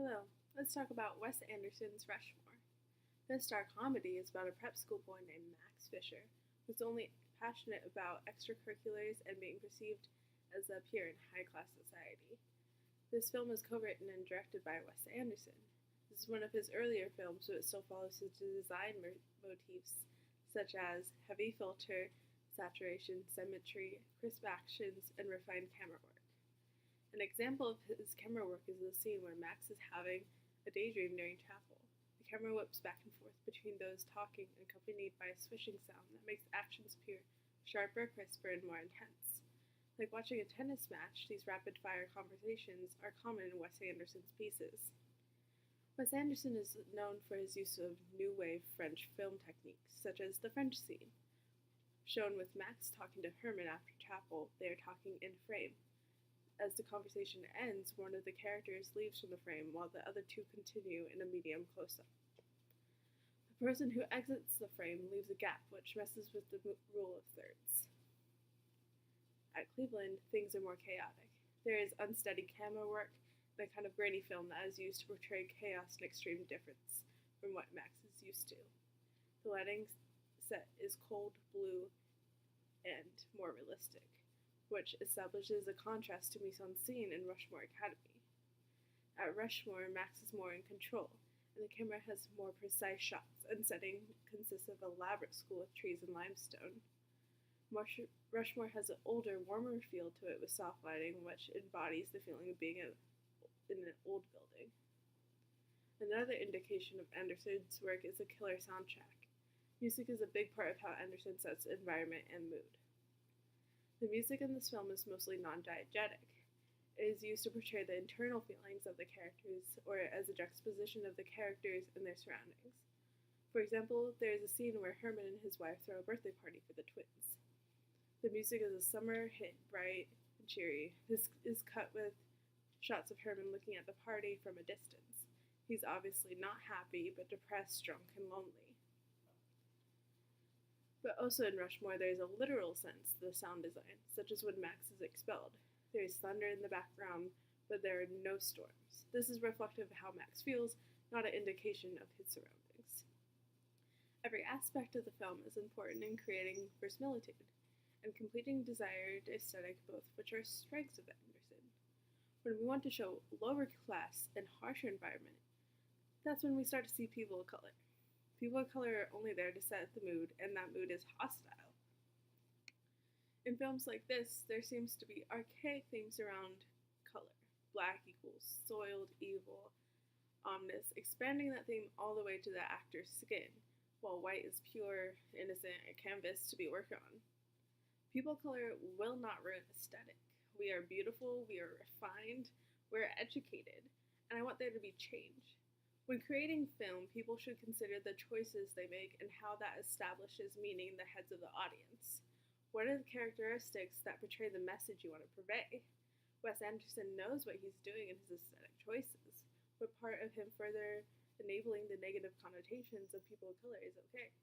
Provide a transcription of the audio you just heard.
Hello, let's talk about Wes Anderson's Rushmore. This dark comedy is about a prep school boy named Max Fisher, who's only passionate about extracurriculars and being perceived as a peer in high class society. This film is co written and directed by Wes Anderson. This is one of his earlier films, but it still follows his design motifs such as heavy filter, saturation, symmetry, crisp actions, and refined camera work. An example of his camera work is the scene where Max is having a daydream during chapel. The camera whips back and forth between those talking, accompanied by a swishing sound that makes actions appear sharper, crisper, and more intense. Like watching a tennis match, these rapid fire conversations are common in Wes Anderson's pieces. Wes Anderson is known for his use of new wave French film techniques, such as the French scene. Shown with Max talking to Herman after chapel, they are talking in frame. As the conversation ends, one of the characters leaves from the frame while the other two continue in a medium close-up. The person who exits the frame leaves a gap, which messes with the rule of thirds. At Cleveland, things are more chaotic. There is unsteady camera work, the kind of grainy film that is used to portray chaos and extreme difference from what Max is used to. The lighting set is cold, blue, and more realistic, which establishes a contrast to mise-en-scene in Rushmore Academy. At Rushmore, Max is more in control, and the camera has more precise shots, and setting consists of an elaborate school with trees and limestone. Rushmore has an older, warmer feel to it with soft lighting, which embodies the feeling of being in an old building. Another indication of Anderson's work is a killer soundtrack. Music is a big part of how Anderson sets environment and mood. The music in this film is mostly non-diegetic. It is used to portray the internal feelings of the characters or as a juxtaposition of the characters and their surroundings. For example, there is a scene where Herman and his wife throw a birthday party for the twins. The music is a summer hit, bright and cheery. This is cut with shots of Herman looking at the party from a distance. He's obviously not happy, but depressed, drunk, and lonely. But also in Rushmore, there is a literal sense to the sound design, such as when Max is expelled. There is thunder in the background, but there are no storms. This is reflective of how Max feels, not an indication of his surroundings. Every aspect of the film is important in creating verisimilitude and completing desired aesthetic, both which are strengths of Anderson. When we want to show lower class and harsher environment, that's when we start to see people of color. People of color are only there to set the mood, and that mood is hostile. In films like this, there seems to be archaic themes around color. Black equals soiled, evil, ominous, expanding that theme all the way to the actor's skin, while white is pure, innocent, a canvas to be worked on. People of color will not ruin aesthetic. We are beautiful, we are refined, we're educated, and I want there to be change. When creating film, people should consider the choices they make and how that establishes meaning in the heads of the audience. What are the characteristics that portray the message you want to convey? Wes Anderson knows what he's doing in his aesthetic choices, but part of him further enabling the negative connotations of people of color is okay.